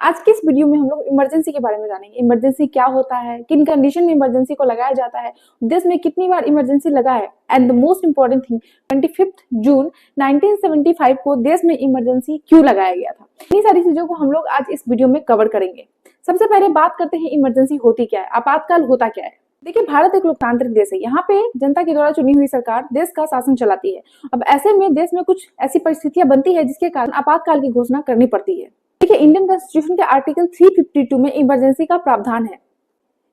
आज के इस वीडियो में हम लोग इमरजेंसी के बारे में जानेंगे। इमरजेंसी क्या होता है, किन कंडीशन में इमरजेंसी को लगाया जाता है, देश में कितनी बार इमरजेंसी लगा है, and the most important thing 25 जून 1975 को देश में इमरजेंसी क्यों लगाया गया था। इन्हीं सारी चीजों को हम लोग आज इस वीडियो में कवर करेंगे। सबसे पहले बात करते हैं इमरजेंसी होती क्या है, आपातकाल होता क्या है। देखिए, भारत एक लोकतांत्रिक देश है। यहाँ पे जनता के द्वारा चुनी हुई सरकार देश का शासन चलाती है। अब ऐसे में देश में कुछ ऐसी परिस्थितियां बनती है जिसके कारण आपातकाल की घोषणा करनी पड़ती है। देखिए, इंडियन कॉन्स्टिट्यूशन के आर्टिकल 352 में इमरजेंसी का प्रावधान है।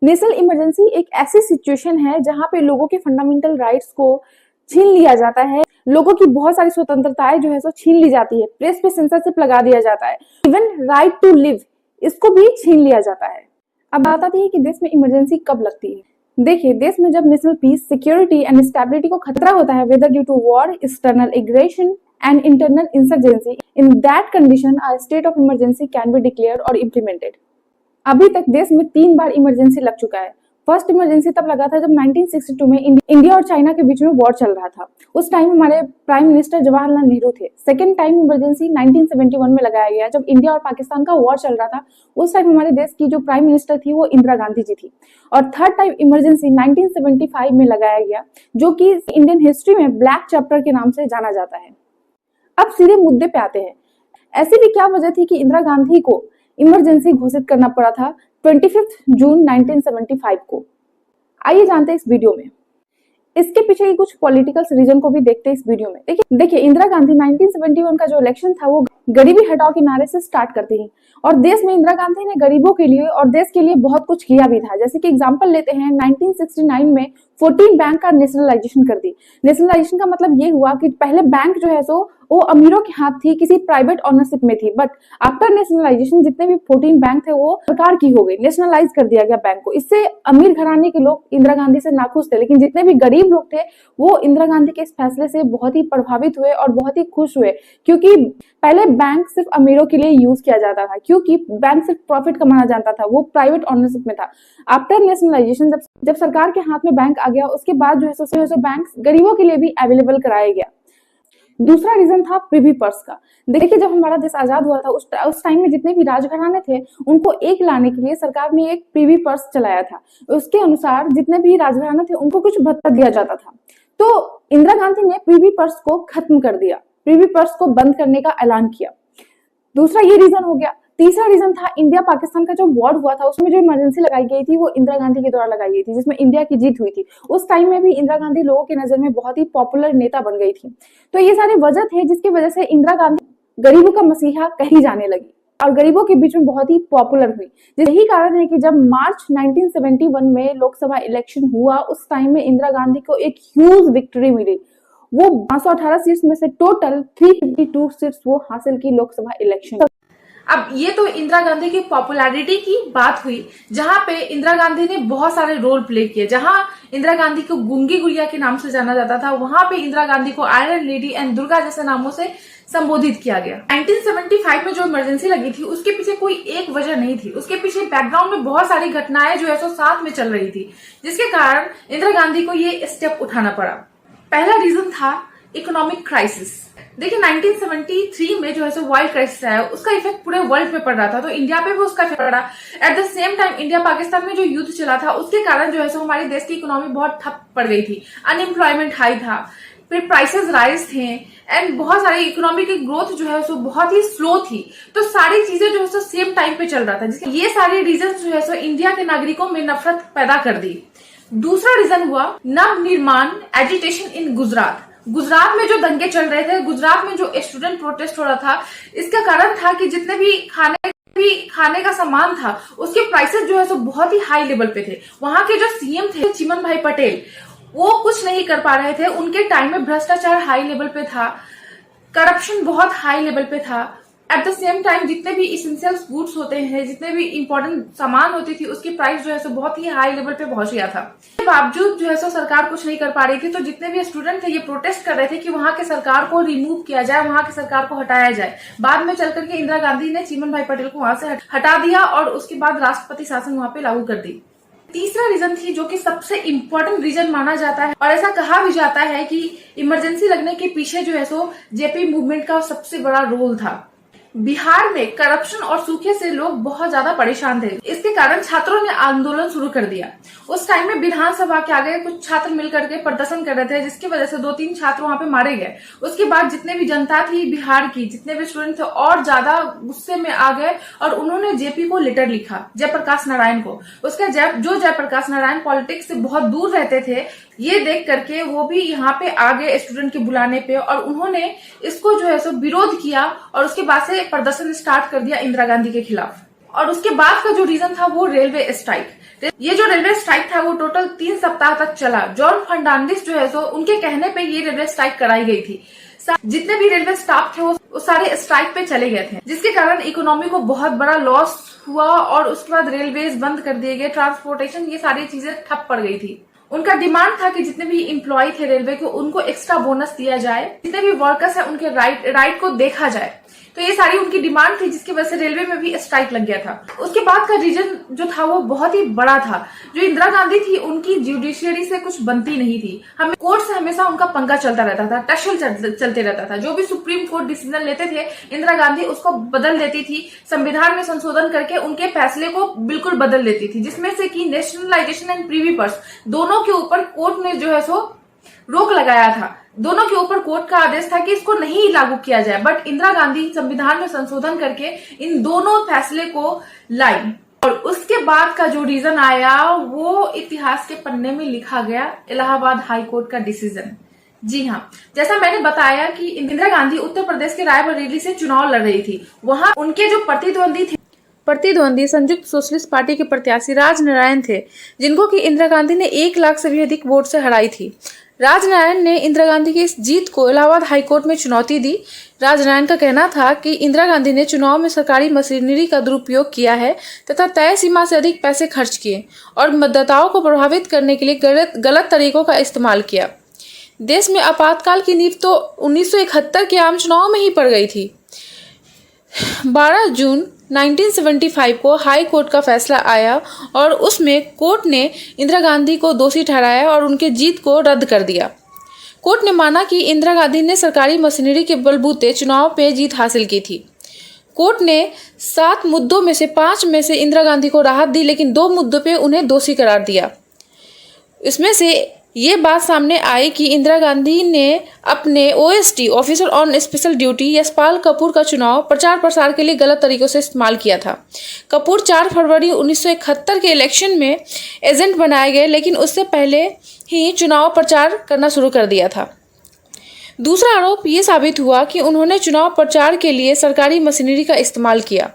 नेशनल इमरजेंसी एक ऐसी सिचुएशन है जहां पे लोगों के फंडामेंटल राइट्स को छीन लिया जाता है, लोगों की बहुत सारी स्वतंत्रताएं जो है सो छीन ली जाती है, प्रेस पे सेंसरशिप लगा दिया जाता है, इवन राइट टू लिव इसको भी छीन लिया जाता है। अब बात आती है कि देश में इमरजेंसी कब लगती है। देखिए, देश में जब national peace, security and stability को खतरा होता है, whether due to war, external aggression and internal insurgency, in that condition a state of emergency can be declared or implemented। अभी तक देश में 3 बार इमरजेंसी लग चुका है। फर्स्ट इमरजेंसी तब लगा था जब 1962 में इंडिया और चाइना के बीच में वॉर चल रहा था। उस टाइम हमारे प्राइम मिनिस्टर जवाहरलाल नेहरू थे। सेकेंड टाइम इमरजेंसी 1971 में लगाया गया जब इंडिया और पाकिस्तान का वॉर चल रहा था। उस टाइम हमारे देश की जो प्राइम मिनिस्टर थी वो इंदिरा गांधी जी थी। और थर्ड टाइम इमरजेंसी 1975 में लगाया गया, जो कि इंडियन हिस्ट्री में ब्लैक चैप्टर के नाम से जाना जाता है। अब सीधे मुद्दे पे आते हैं। ऐसी भी क्या वजह थी कि इंदिरा गांधी को इमरजेंसी घोषित करना पड़ा था 25 जून 1975 को। आइए जानते हैं इस वीडियो में। इसके पीछे की कुछ पॉलिटिकल रीजन को भी देखते हैं इस वीडियो में। देखिए, इंदिरा गांधी 1971 का जो इलेक्शन था वो गरीबी हटाओ के नारे से स्टार्ट करती है। और देश में इंदिरा गांधी ने गरीबों के लिए और देश के लिए बहुत कुछ किया भी था। जैसे कि एग्जांपल लेते हैं, 1969 में 14 बैंक का नेशनलाइजेशन कर दी। नेशनलाइजेशन का मतलब ये हुआ कि पहले बैंक जो है सो वो अमीरों के हाथ थी, किसी प्राइवेट ऑनरशिप में थी, बट आफ्टर नेशनलाइजेशन जितने भी 14 बैंक थे वो सरकार की हो गई, नेशनलाइज कर दिया गया बैंक को। इससे अमीर घराने के लोग इंदिरा गांधी से नाखुश थे, लेकिन जितने भी गरीब लोग थे वो इंदिरा गांधी के इस फैसले से बहुत ही प्रभावित हुए और बहुत ही खुश हुए, क्योंकि पहले बैंक सिर्फ अमीरों के लिए यूज किया जाता था, क्योंकि बैंक सिर्फ प्रॉफिट कमाना जानता था, वो प्राइवेट ऑनरशिप में था। आफ्टर नेशनलाइजेशन जब सरकार के हाथ में बैंक आ गया, उसके बाद जो है सो बैंक गरीबों के लिए भी अवेलेबल कराया गया। दूसरा रीजन था प्रिवी पर्स का। देखिए, जब हमारा देश आजाद हुआ था उस टाइम में जितने भी राजघराने थे उनको एक लाने के लिए सरकार ने एक प्रिवी पर्स चलाया था। उसके अनुसार जितने भी राजघराने थे उनको कुछ भत्ता दिया जाता था। तो इंदिरा गांधी ने प्रिवी पर्स को खत्म कर दिया, प्रिवी पर्स को बंद करने का ऐलान किया। दूसरा ये रीजन हो गया। तीसरा रीजन था इंडिया पाकिस्तान का जो वॉर हुआ था उसमें जो इमरजेंसी लगाई गई थी वो इंदिरा गांधी के द्वारा लगाई गई थी, जिसमें इंडिया की जीत हुई थी। उस टाइम में भी इंदिरा गांधी लोगों की नजर में बहुत ही पॉपुलर नेता बन गई थी। तो ये सारे वजह थे जिसकी वजह से इंदिरा गांधी गरीबों का मसीहा कही जाने लगी और गरीबों के बीच में बहुत ही पॉपुलर हुई। यही कारण है कि जब मार्च 1971 में लोकसभा इलेक्शन हुआ, उस टाइम में इंदिरा गांधी को एक ह्यूज विक्ट्री मिली। वो 518 सीट्स में से टोटल 352 सीट्स वो हासिल की लोकसभा इलेक्शन। अब ये तो इंदिरा गांधी की पॉपुलैरिटी की बात हुई, जहां पे इंदिरा गांधी ने बहुत सारे रोल प्ले किए। जहां इंदिरा गांधी को गूंगी गुड़िया के नाम से जाना जाता था, वहां पे इंदिरा गांधी को आयरन लेडी एंड दुर्गा जैसे नामों से संबोधित किया गया। 1975 में जो इमरजेंसी लगी थी उसके पीछे कोई एक वजह नहीं थी, उसके पीछे बैकग्राउंड में बहुत सारी घटनाएं जो है सो साथ में चल रही थी, जिसके कारण इंदिरा गांधी को ये स्टेप उठाना पड़ा। पहला रीजन था इकोनॉमिक क्राइसिस। देखिए, 1973 में जो है सो वर्ल्ड क्राइसिस आया, उसका इफेक्ट पूरे वर्ल्ड पे पड़ रहा था, तो इंडिया पे भी उसका इफेक्ट पड़ा। At the same time India Pakistan में जो युद्ध चला था उसके कारण जो है सो हमारे देश की इकोनॉमी बहुत ठप पड़ गई थी, अनएम्प्लॉयमेंट हाई था, फिर प्राइसेस राइज थे एंड बहुत सारी इकोनॉमी की ग्रोथ जो है सो बहुत ही स्लो थी। तो सारी चीजें जो है सो सेम टाइम पे चल रहा था, जिसके ये सारे रीजन जो है सो इंडिया के नागरिकों में नफरत पैदा कर दी। दूसरा रीजन हुआ नव निर्माण एजिटेशन इन गुजरात में जो दंगे चल रहे थे, गुजरात में जो स्टूडेंट प्रोटेस्ट हो रहा था, इसका कारण था कि जितने भी खाने का सामान था उसके प्राइसेस जो है सो बहुत ही हाई लेवल पे थे। वहां के जो सीएम थे चिमन भाई पटेल, वो कुछ नहीं कर पा रहे थे। उनके टाइम में भ्रष्टाचार हाई लेवल पे था, करप्शन बहुत हाई लेवल पे था। एट द सेम टाइम जितने भी इसेंशियल्स गुड्स होते हैं, जितने भी इंपॉर्टेंट सामान होती थी, उसकी प्राइस जो है सो बहुत ही हाई लेवल पे पहुंच गया था। इसके बावजूद जो है सो सरकार कुछ नहीं कर पा रही थी। तो जितने भी स्टूडेंट थे ये प्रोटेस्ट कर रहे थे कि वहां के सरकार को रिमूव किया जाए, वहां की सरकार को हटाया जाए। बाद में चल करके इंदिरा गांधी ने चिमन भाई पटेल को वहां से हटा दिया और उसके बाद राष्ट्रपति शासन वहां पे लागू कर दी। तीसरा रीजन थी जो कि सबसे इम्पोर्टेंट रीजन माना जाता है और ऐसा कहा भी जाता है कि इमरजेंसी लगने के पीछे जो है सो जेपी मूवमेंट का सबसे बड़ा रोल था। बिहार में करप्शन और सूखे से लोग बहुत ज्यादा परेशान थे। इसके कारण छात्रों ने आंदोलन शुरू कर दिया। उस टाइम में विधानसभा के आगे कुछ छात्र मिलकर के प्रदर्शन कर रहे थे, जिसकी वजह से 2-3 छात्र वहां पे मारे गए। उसके बाद जितने भी जनता थी बिहार की, जितने भी स्टूडेंट थे, और ज्यादा गुस्से में आ गए और उन्होंने जेपी को लेटर लिखा, जयप्रकाश नारायण को। उसका जो जयप्रकाश नारायण पॉलिटिक्स से बहुत दूर रहते थे, ये देख करके वो भी यहाँ पे आ गए स्टूडेंट के बुलाने पे, और उन्होंने इसको जो है सो विरोध किया और उसके बाद से प्रदर्शन स्टार्ट कर दिया इंदिरा गांधी के खिलाफ। और उसके बाद का जो रीजन था वो रेलवे स्ट्राइक। ये जो रेलवे स्ट्राइक था वो टोटल 3 सप्ताह तक चला। जॉन फर्नांडिस जो है सो उनके कहने पे ये रेलवे स्ट्राइक कराई गई थी। जितने भी रेलवे स्टाफ थे वो सारे स्ट्राइक पे चले गए थे, जिसके कारण इकोनॉमी को बहुत बड़ा लॉस हुआ और उसके बाद रेलवेज बंद कर दिए गए, ट्रांसपोर्टेशन, ये सारी चीजें ठप पड़ गई थी। उनका डिमांड था कि जितने भी एम्प्लॉय थे रेलवे के, उनको एक्स्ट्रा बोनस दिया जाए, जितने भी वर्कर्स हैं उनके राइट को देखा जाए। तो ये सारी उनकी डिमांड थी, जिसकी वजह से रेलवे में भी स्ट्राइक लग गया था। उसके बाद का रीजन जो था वो बहुत ही बड़ा था। जो इंदिरा गांधी थी उनकी जुडिशियरी से कुछ बनती नहीं थी। हमें कोर्ट से हमेशा उनका पंगा चलता रहता था, टशल चलते रहता था। जो भी सुप्रीम कोर्ट डिसीजन लेते थे इंदिरा गांधी उसको बदल देती थी, संविधान में संशोधन करके उनके फैसले को बिल्कुल बदल देती थी, जिसमें से कि नेशनलाइजेशन एंड प्रीवी पर्स दोनों के ऊपर कोर्ट ने जो है सो रोक लगाया था। दोनों के ऊपर कोर्ट का आदेश था कि इसको नहीं लागू किया जाए, बट इंदिरा गांधी संविधान में संशोधन करके इन दोनों फैसले को लाई। और उसके बाद का जो रीजन आया वो इतिहास के पन्ने में लिखा गया, इलाहाबाद हाई कोर्ट का डिसीजन। जी हाँ, जैसा मैंने बताया कि इंदिरा गांधी उत्तर प्रदेश के रायबरेली से चुनाव लड़ रही थी। वहां उनके जो प्रतिद्वंदी संयुक्त सोशलिस्ट पार्टी के प्रत्याशी राजनारायण थे, जिनको कि इंदिरा गांधी ने 1 लाख से भी अधिक वोट से हराई थी। राजनारायण ने इंदिरा गांधी की इस जीत को इलाहाबाद हाईकोर्ट में चुनौती दी। राजनारायण का कहना था कि इंदिरा गांधी ने चुनाव में सरकारी मशीनरी का दुरुपयोग किया है तथा तय सीमा से अधिक पैसे खर्च किए और मतदाताओं को प्रभावित करने के लिए गलत तरीकों का इस्तेमाल किया। देश में आपातकाल की नींव तो 1971 के आम चुनाव में ही पड़ गई थी। 12 जून 1975 को हाई कोर्ट का फैसला आया और उसमें कोर्ट ने इंदिरा गांधी को दोषी ठहराया और उनके जीत को रद्द कर दिया। कोर्ट ने माना कि इंदिरा गांधी ने सरकारी मशीनरी के बलबूते चुनाव पे जीत हासिल की थी। कोर्ट ने 7 मुद्दों में से 5 में से इंदिरा गांधी को राहत दी, लेकिन 2 मुद्दों पे उन्हें दोषी करार दिया। इसमें से ये बात सामने आई कि इंदिरा गांधी ने अपने OSD officer on special duty Yashpal Kapoor का चुनाव प्रचार प्रसार के लिए गलत तरीकों से इस्तेमाल किया था। कपूर 4 फरवरी 1971 के इलेक्शन में एजेंट बनाए गए, लेकिन उससे पहले ही चुनाव प्रचार करना शुरू कर दिया था। दूसरा आरोप ये साबित हुआ कि उन्होंने चुनाव प्रचार के लिए सरकारी मशीनरी का इस्तेमाल किया।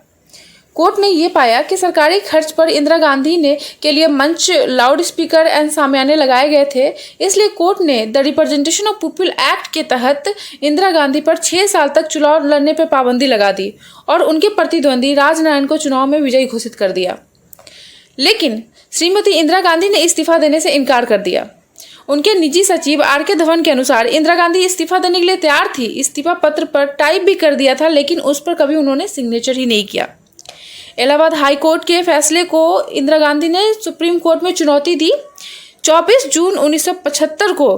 कोर्ट ने ये पाया कि सरकारी खर्च पर इंदिरा गांधी ने के लिए मंच, लाउड स्पीकर एंड सामियाने लगाए गए थे। इसलिए कोर्ट ने the representation of people act के तहत इंदिरा गांधी पर 6 साल तक चुनाव लड़ने पर पाबंदी लगा दी और उनके प्रतिद्वंदी राजनारायण को चुनाव में विजयी घोषित कर दिया। लेकिन श्रीमती इंदिरा गांधी ने इस्तीफा देने से इनकार कर दिया। उनके निजी सचिव RK धवन के अनुसार इंदिरा गांधी इस्तीफा देने के लिए तैयार थी। इस्तीफा पत्र पर टाइप भी कर दिया था, लेकिन उस पर कभी उन्होंने सिग्नेचर ही नहीं किया। इलाहाबाद हाई कोर्ट के फैसले को इंदिरा गांधी ने सुप्रीम कोर्ट में चुनौती दी। 24 जून 1975 को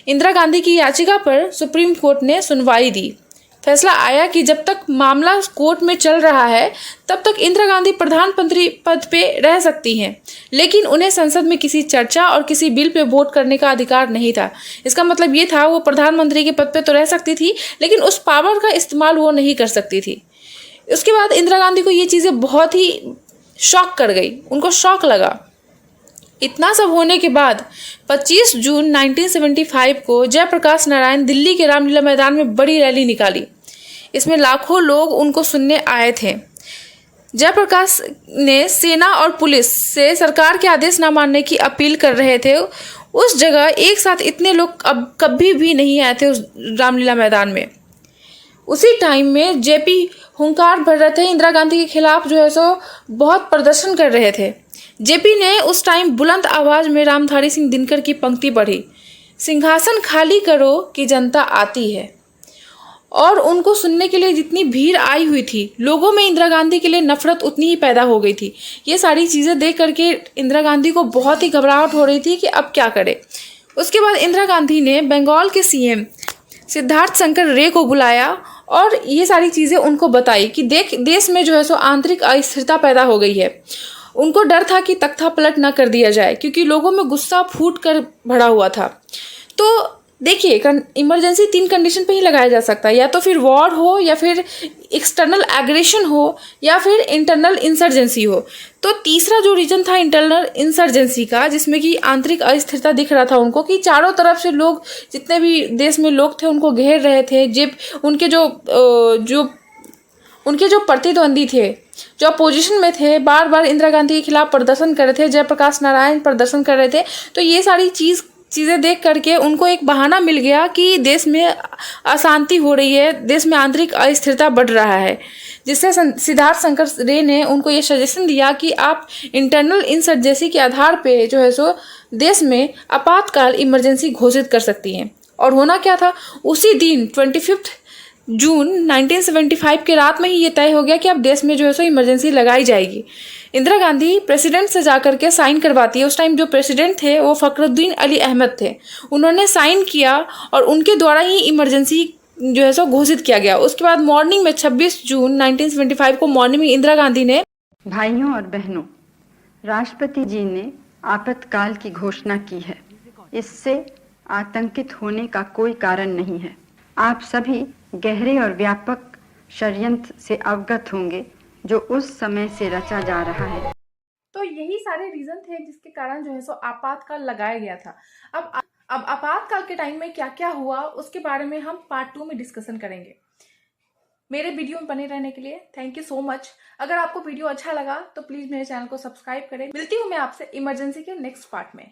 इंदिरा गांधी की याचिका पर सुप्रीम कोर्ट ने सुनवाई दी। फैसला आया कि जब तक मामला कोर्ट में चल रहा है तब तक इंदिरा गांधी प्रधानमंत्री पद पे रह सकती हैं, लेकिन उन्हें संसद में किसी चर्चा और किसी बिल पे वोट करने का अधिकार नहीं था। इसका मतलब ये था वो प्रधानमंत्री के पद पे तो रह सकती थी, लेकिन उस पावर का इस्तेमाल वो नहीं कर सकती थी। उसके बाद इंदिरा गांधी को ये चीज़ें बहुत ही शॉक कर गई, उनको शॉक लगा। इतना सब होने के बाद 25 जून 1975 को जयप्रकाश नारायण दिल्ली के रामलीला मैदान में बड़ी रैली निकाली। इसमें लाखों लोग उनको सुनने आए थे। जयप्रकाश ने सेना और पुलिस से सरकार के आदेश न मानने की अपील कर रहे थे। उस जगह एक साथ इतने लोग अब कभी भी नहीं आए थे उस रामलीला मैदान में। उसी टाइम में JP हुंकार भर रहे थे, इंदिरा गांधी के खिलाफ जो है सो बहुत प्रदर्शन कर रहे थे। JP ने उस टाइम बुलंद आवाज में रामधारी सिंह दिनकर की पंक्ति पढ़ी, सिंहासन खाली करो कि जनता आती है। और उनको सुनने के लिए जितनी भीड़ आई हुई थी, लोगों में इंदिरा गांधी के लिए नफरत उतनी ही पैदा हो गई थी। ये सारी चीज़ें देख करके इंदिरा गांधी को बहुत ही घबराहट हो रही थी कि अब क्या करे। उसके बाद इंदिरा गांधी ने बंगाल के CM सिद्धार्थ शंकर रे को बुलाया और ये सारी चीज़ें उनको बताई कि देश में जो है सो आंतरिक अस्थिरता पैदा हो गई है। उनको डर था कि तख्ता पलट ना कर दिया जाए, क्योंकि लोगों में गुस्सा फूट कर भरा हुआ था। तो देखिए, इमरजेंसी 3 कंडीशन पे ही लगाया जा सकता है, या तो फिर वॉर हो, या फिर एक्सटर्नल एग्रेशन हो, या फिर इंटरनल इंसर्जेंसी हो। तो तीसरा जो रीजन था इंटरनल इंसर्जेंसी का, जिसमें कि आंतरिक अस्थिरता दिख रहा था उनको, कि चारों तरफ से लोग, जितने भी देश में लोग थे, उनको घेर रहे थे। उनके जो प्रतिद्वंदी थे, जो अपोजिशन में थे, बार बार इंदिरा गांधी के खिलाफ प्रदर्शन कर रहे थे, जयप्रकाश नारायण प्रदर्शन कर रहे थे। तो ये सारी चीज़ें देख करके उनको एक बहाना मिल गया कि देश में अशांति हो रही है, देश में आंतरिक अस्थिरता बढ़ रहा है, जिससे सिद्धार्थ शंकर रे ने उनको ये सजेशन दिया कि आप इंटरनल इंसर्जेंसी के आधार पे जो है सो देश में आपातकाल इमरजेंसी घोषित कर सकती हैं। और होना क्या था, उसी दिन 25 जून 1975 के रात में ही ये तय हो गया कि अब देश में जो है सो इमरजेंसी लगाई जाएगी। इंदिरा गांधी प्रेसिडेंट से जाकर के साइन करवाती है। उस टाइम जो प्रेसिडेंट थे वो फखरुद्दीन अली अहमद थे। उन्होंने साइन किया और उनके द्वारा ही इमरजेंसी जो है सो घोषित किया गया। उसके बाद मॉर्निंग में 26 जून 1975 को मॉर्निंग में इंदिरा गांधी ने, भाइयों और बहनों, राष्ट्रपति जी ने आपातकाल की घोषणा की है। इससे आतंकित होने का कोई कारण नहीं है। आप सभी गहरे और व्यापक षड्यंत्र से अवगत होंगे जो उस समय से रचा जा रहा है। तो यही सारे रीजन थे जिसके कारण जो है सो आपातकाल लगाया गया था। अब आपातकाल के टाइम में क्या क्या हुआ उसके बारे में हम पार्ट 2 में डिस्कशन करेंगे। मेरे वीडियो में बने रहने के लिए थैंक यू सो मच। अगर आपको वीडियो अच्छा लगा तो प्लीज मेरे चैनल को सब्सक्राइब करें। मिलती हूँ मैं आपसे इमरजेंसी के नेक्स्ट पार्ट में।